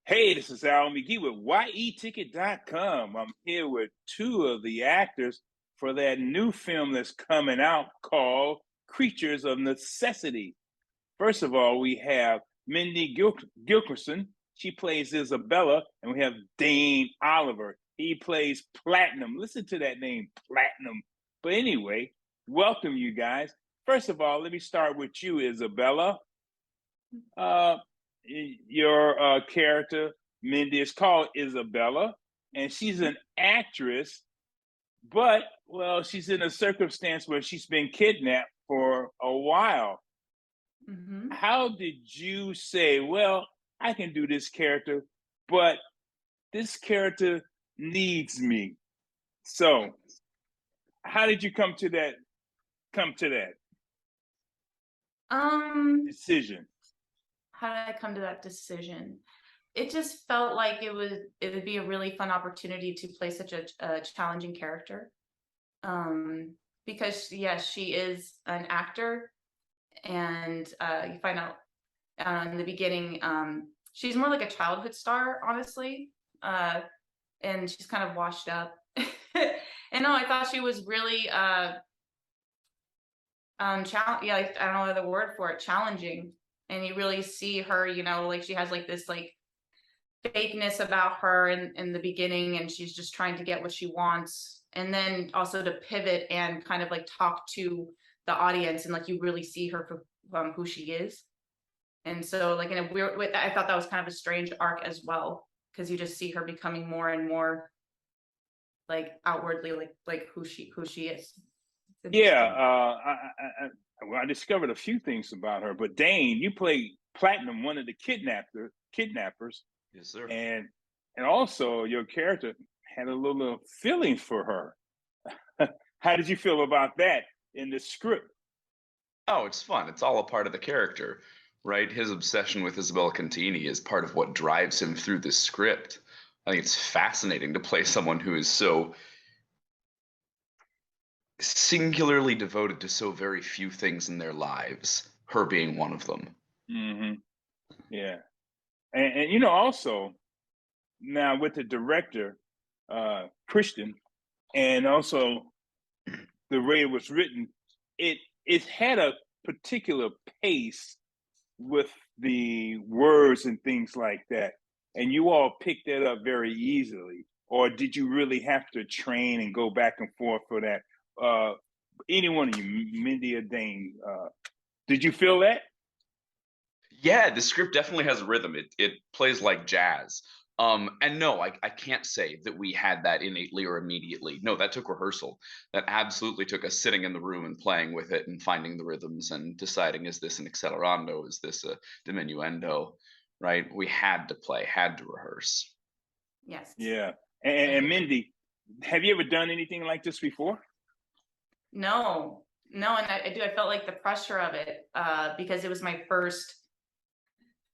Hey, this is Al McGee with YETicket.com. I'm here with two of the actors for that new film that's coming out called Creatures of Necessity. First of all, we have Mindy Gilkerson. She plays Isabella, and we have Dane Oliver. He plays Platinum. Listen to that name, Platinum. But anyway, welcome you guys. First of all, let me start with you, Isabella. Uh, your character, Mindy, is called Isabella, and she's an actress, but, well, she's in a circumstance where she's been kidnapped for a while. Hmm. How did you say, well, I can do this character, but this character needs me? So, how did you come to that Um, decision? how did I come to that decision? It just felt like it would be a really fun opportunity to play such a challenging character. Um, because yes, she is an actor, and you find out in the beginning, she's more like a childhood star, honestly, uh, and she's kind of washed up. And no, I thought she was really yeah, like, I don't know the word for it, challenging. And you really see her, like she has like this like fakeness about her in the beginning, and she's just trying to get what she wants. And then also to pivot and kind of like talk to the audience, and like you really see her for who she is. And so like in a weird way, I thought that was kind of a strange arc as well, because you just see her becoming more and more like outwardly like who she is. It's Yeah, interesting. well, I discovered a few things about her. But Dane, you play Platinum, one of the kidnappers, Yes, sir. and also your character had a little feeling for her. How did you feel about that in the script? Oh, it's fun. It's all a part of the character, right? His obsession with Isabella Contini is part of what drives him through this script. I think it's fascinating to play someone who is so singularly devoted to so very few things in their lives, her being one of them. Hmm. Yeah, and also now with the director, Christian, and also the way it was written, it had a particular pace with the words and things like that. And you all picked that up very easily. Or did you really have to train and go back and forth for that? Uh, any one of you, Mindy or Dane, did you feel that? Yeah, the script definitely has rhythm. It plays like jazz. And no, I can't say that we had that innately or immediately. No, that took rehearsal. That absolutely took us sitting in the room and playing with it and finding the rhythms and deciding, is this an accelerando? Is this a diminuendo? Right? We had to play, had to rehearse. Yes. Yeah. I And agree. Mindy, have you ever done anything like this before? No, no, and I do. I felt like the pressure of it, because it was my first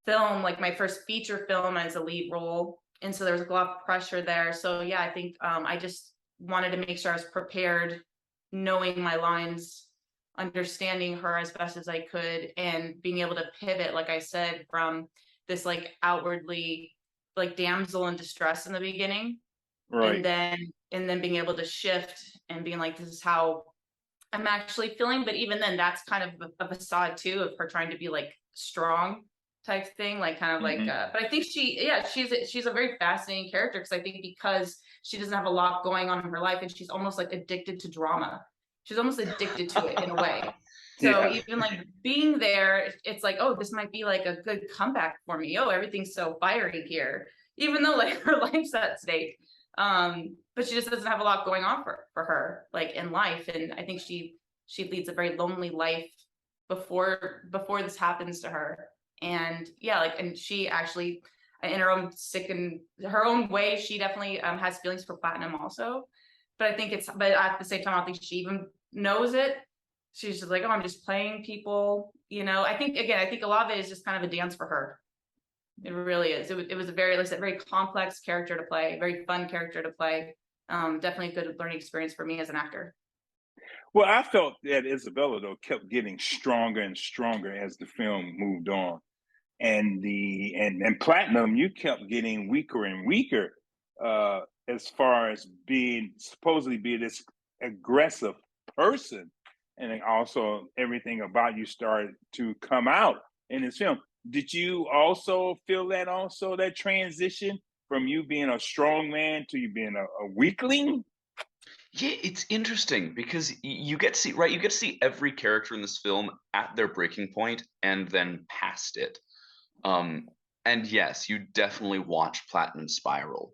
film, like my first feature film as a lead role, and so there was a lot of pressure there. So yeah, I think I just wanted to make sure I was prepared, knowing my lines, understanding her as best as I could, and being able to pivot, like I said, from this like outwardly like damsel in distress in the beginning, and Right. then and then being able to shift and being like, this is how I'm actually feeling. But even then, that's kind of a facade too of her trying to be like strong type thing, like kind of like. Hmm. But I think yeah, she's a very fascinating character, because I think because she doesn't have a lot going on in her life, and she's almost like addicted to drama. She's almost addicted to it in a way. So Yeah. even like being there, it's like, oh, this might be like a good comeback for me. Oh, everything's so fiery here, even though like her life's at stake. But she just doesn't have a lot going on for her like in life, and I think she leads a very lonely life before this happens to her. And yeah, like, and she actually, in her own sick and her own way, she definitely has feelings for Platinum also. But I think but at the same time, I don't think she even knows it. She's just like, oh, I'm just playing people, I think, again, I think a lot of it is just kind of a dance for her. It really is. It was a very, like I said, very complex character to play, very fun character to play. Definitely a good learning experience for me as an actor. Well, I felt that Isabella, though, kept getting stronger and stronger as the film moved on. and Platinum, you kept getting weaker and weaker as far as being supposedly be this aggressive person, and then also everything about you started to come out in this film. Did you also feel that that transition from you being a strong man to you being a weakling? Yeah, it's interesting because you get to see, right, you get to see every character in this film at their breaking point and then past it. Um, and yes, you definitely watch Platinum spiral.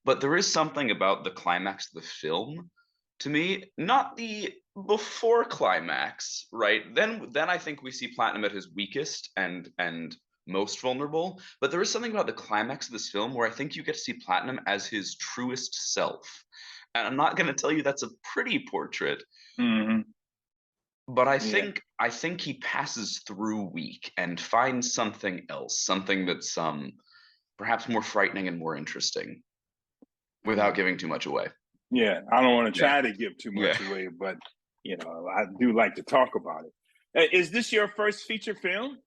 But there is something about the climax of the film, to me, not the before climax, right? Then I think we see Platinum at his weakest and most vulnerable. But there is something about the climax of this film where I think you get to see Platinum as his truest self. And I'm not going to tell you that's a pretty portrait, Hmm. but Yeah, I think he passes through weak and finds something else, something that's perhaps more frightening and more interesting without giving too much away. yeah. I don't want to Yeah. try to give too Yeah. much away, but I do like to talk about it. Is this your first feature film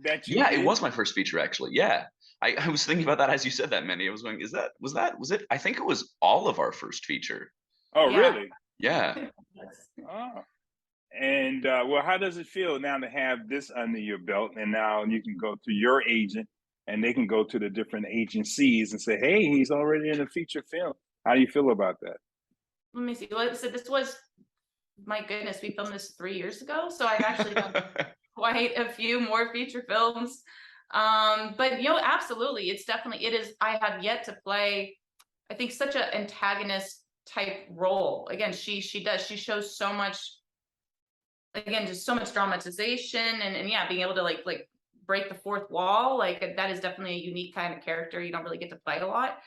that you Yeah, it did? was my first feature actually. Yeah. I was thinking about that as you said that, Mandy. I was going, was it? I think it was all of our first feature. Oh, Yeah. really? Yeah. Oh. And well, how does it feel now to have this under your belt, and now you can go to your agent, and they can go to the different agencies and say, "Hey, he's already in a feature film." How do you feel about that? Let me see. Well, so this was, my goodness, we filmed this 3 years ago. So I've actually done quite a few more feature films. But absolutely, it's definitely, it is, I have yet to play, I think, such an antagonist type role. Again, she shows so much, again, just so much dramatization and yeah, being able to like break the fourth wall. Like that is definitely a unique kind of character you don't really get to play a lot.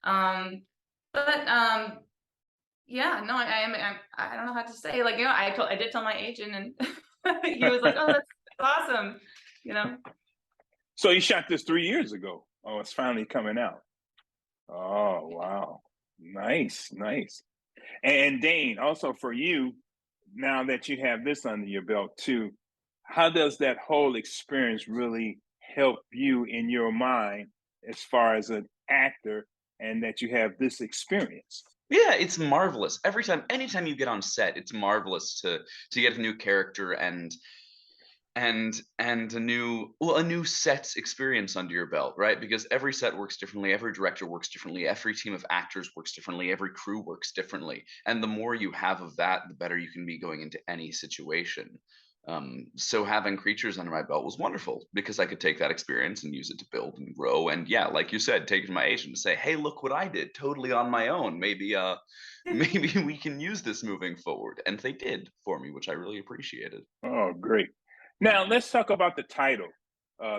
Um, but yeah, no, I don't know how to say. Like, I did tell my agent, and he was like, "Oh, that's awesome," you know. So you shot this 3 years ago. Oh, it's finally coming out. Oh, wow, nice, nice. And Dane, also for you, now that you have this under your belt too, how does that whole experience really help you in your mind as far as an actor and that you have this experience? Yeah, it's marvelous. Anytime you get on set, it's marvelous to get a new character and a new set experience under your belt, right? Because every set works differently, every director works differently, every team of actors works differently, every crew works differently. And the more you have of that, the better you can be going into any situation. So having Creatures under my belt was wonderful because I could take that experience and use it to build and grow. And yeah, like you said, take it to my agent and say, "Hey, look what I did, totally on my own. Maybe maybe we can use this moving forward." And they did for me, which I really appreciated. Oh, great. Now let's talk about the title,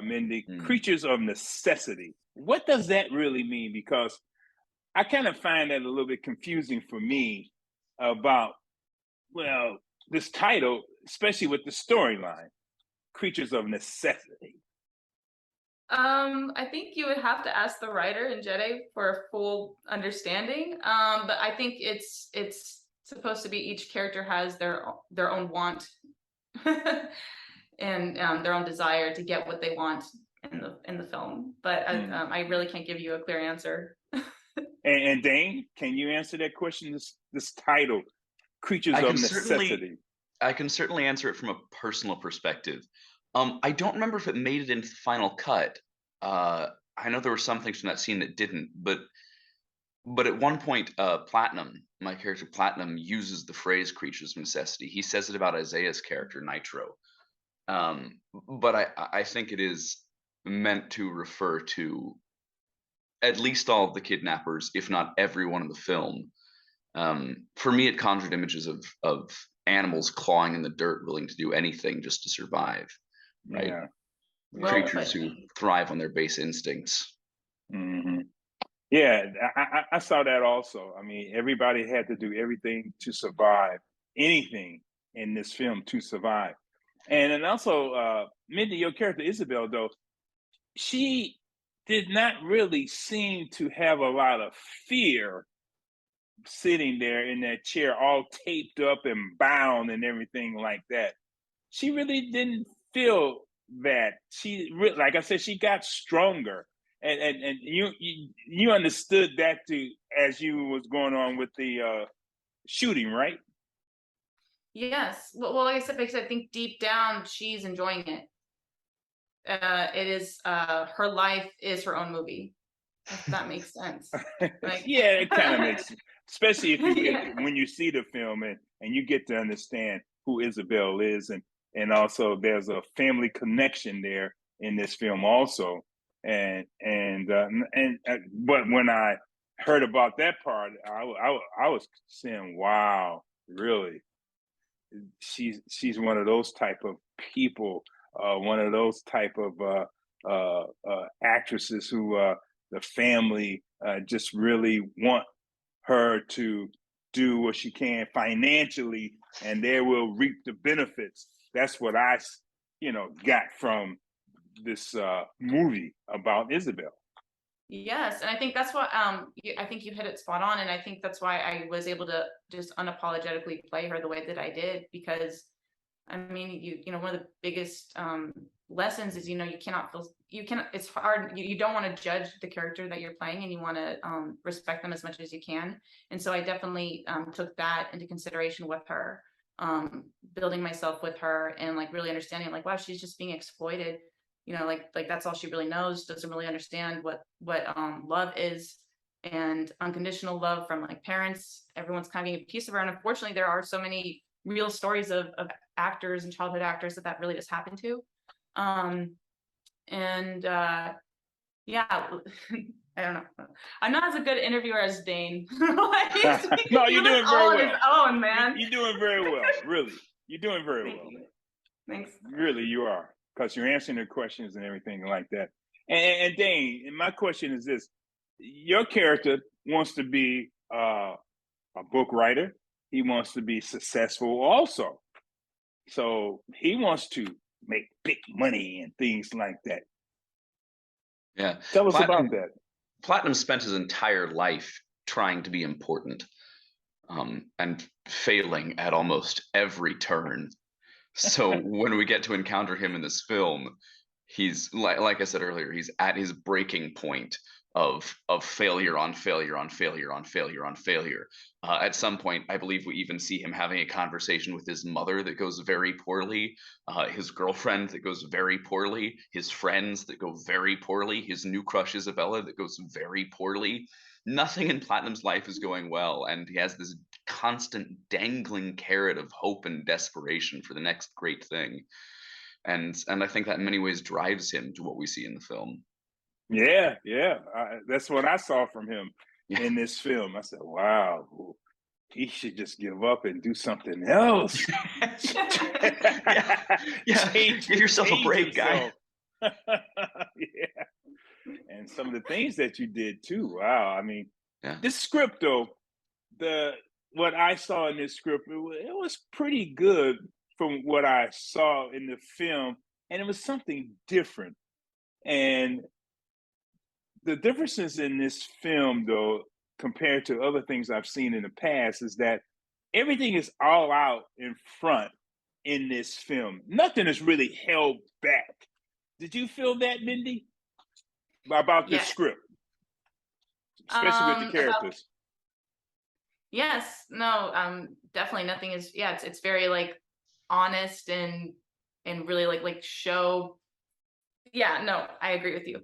Mindy, Mm. Creatures of Necessity. What does that really mean? Because I kind of find that a little bit confusing for me about, well, this title, especially with the storyline, Creatures of Necessity. I think you would have to ask the writer and Jedi for a full understanding. But I think it's supposed to be each character has their own want and their own desire to get what they want in the film. But Mm. I really can't give you a clear answer. And Dane, can you answer that question? This title, Creatures I of can certainly Necessity. I can certainly answer it from a personal perspective. I don't remember if it made it into the final cut. Uh, I know there were some things from that scene that didn't, but at one point, Platinum, my character Platinum, uses the phrase "creatures of necessity." He says it about Isaiah's character Nitro. But I think it is meant to refer to at least all of the kidnappers, if not everyone in the film. For me, it conjured images of animals clawing in the dirt, willing to do anything just to survive, right? Yeah, Well yeah. Creatures put. who thrive on their base instincts. Hmm. Yeah, I saw that also. I mean, everybody had to do everything to survive, anything in this film to survive. And then also, Mindy, your character Isabel, though, she did not really seem to have a lot of fear sitting there in that chair, all taped up and bound and everything like that. She really didn't feel that like I said, she got stronger, and you understood that too as you was going on with the shooting, right? Yes. Well, like I said, because I think deep down she's enjoying it. It is her life is her own movie, if that makes sense. Like, Yeah, it kind of makes, especially if you get yeah. when you see the film and you get to understand who Isabel is, and also there's a family connection there in this film also, but when I heard about that part, I was saying, wow, really, she's one of those type of people, one of those type of actresses who the family just really want her to do what she can financially, and they will reap the benefits. That's what I, got from this movie about Isabel. Yes, and I think that's what I think you hit it spot on, and I think that's why I was able to just unapologetically play her the way that I did, because I mean, one of the biggest lessons is, it's hard. You don't want to judge the character that you're playing, and you want to respect them as much as you can. And so I definitely took that into consideration with her, building myself with her, and like really understanding, like, wow, she's just being exploited. Like that's all she really knows. Doesn't really understand what love is, and unconditional love from like parents. Everyone's kind of getting a piece of her, and unfortunately, there are so many real stories of actors and childhood actors that really just happened to. Yeah, I don't know. I'm not as a good interviewer as Dane. Like, No, you're doing very well. On his own, man. You're doing very well, really. You're doing very well. You. Thanks. Really, you are, because you're answering their questions and everything like that. And Dane, and my question is this: your character wants to be a book writer. He wants to be successful also. So he wants to make big money and things like that. Yeah. Tell us about that. Platinum spent his entire life trying to be important, and failing at almost every turn. So when we get to encounter him in this film, he's like I said earlier, he's at his breaking point of failure on failure on failure on failure on failure. At some point, I believe we even see him having a conversation with his mother that goes very poorly, his girlfriend that goes very poorly, his friends that go very poorly, his new crush Isabella that goes very poorly. Nothing in Platinum's life is going well, and he has this constant dangling carrot of hope and desperation for the next great thing. And I think that in many ways drives him to what we see in the film. Yeah. That's what I saw from him in this film. I said, wow, he should just give up and do something else. Yeah. Give yourself a break, guy. Yeah. And some of the things that you did too. Wow. I mean, yeah. This script though, what I saw in this script, it was pretty good from what I saw in the film, and it was something different. And the differences in this film, though, compared to other things I've seen in the past, is that everything is all out in front in this film. Nothing is really held back. Did you feel that, Mindy, about this script, especially with the characters? Yes, no, definitely nothing is. Yeah, it's very like honest and really like show. Yeah, no, I agree with you.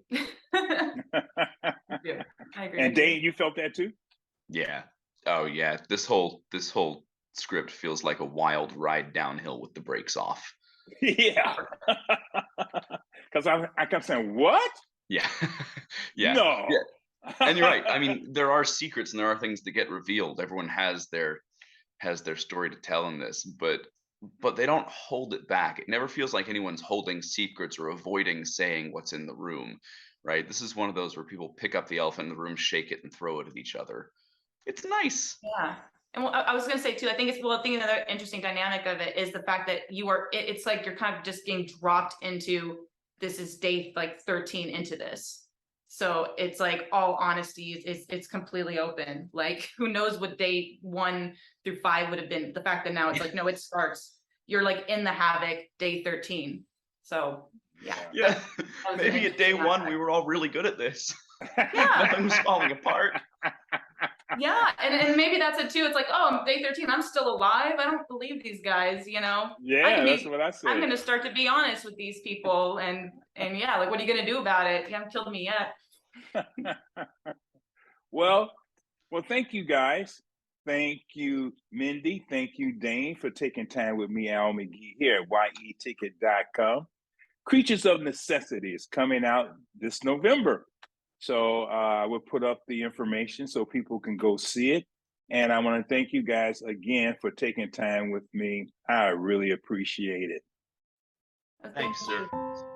Yeah, I agree. And Dane, you felt that too? Yeah. Oh yeah. This whole script feels like a wild ride downhill with the brakes off. Yeah. Because I kept saying, what? Yeah. Yeah. No. Yeah. And you're right. I mean, there are secrets and there are things that get revealed. Everyone has their story to tell in this, but they don't hold it back. It never feels like anyone's holding secrets or avoiding saying what's in the room, right? This is one of those where people pick up the elephant in the room, shake it, and throw it at each other. It's nice. Yeah. And well, I was going to say too, I think another interesting dynamic of it is the fact that it's like you're kind of just getting dropped into, this is day like 13 into this. So it's like all honesty, it's completely open. Like who knows what day 1 through 5 would have been. The fact that now it's like, no, it starts. You're like in the havoc day 13. So Yeah. Yeah, was maybe at day interesting one aspect. we were all really good at this. Yeah. Nothing was falling apart. Yeah, and maybe that's it too. It's like, oh, I'm day 13, I'm still alive. I don't believe these guys, you know. Yeah, that's what I I'm said. gonna start to be honest with these people, and yeah, like, what are you gonna do about it? You haven't killed me yet. Well, thank you guys. Thank you, Mindy. Thank you, Dane, for taking time with me, Al McGee, here at yeticket.com. Creatures of Necessity is coming out this November. So I will put up the information so people can go see it. And I want to thank you guys again for taking time with me. I really appreciate it. Thank Thanks, sir. you.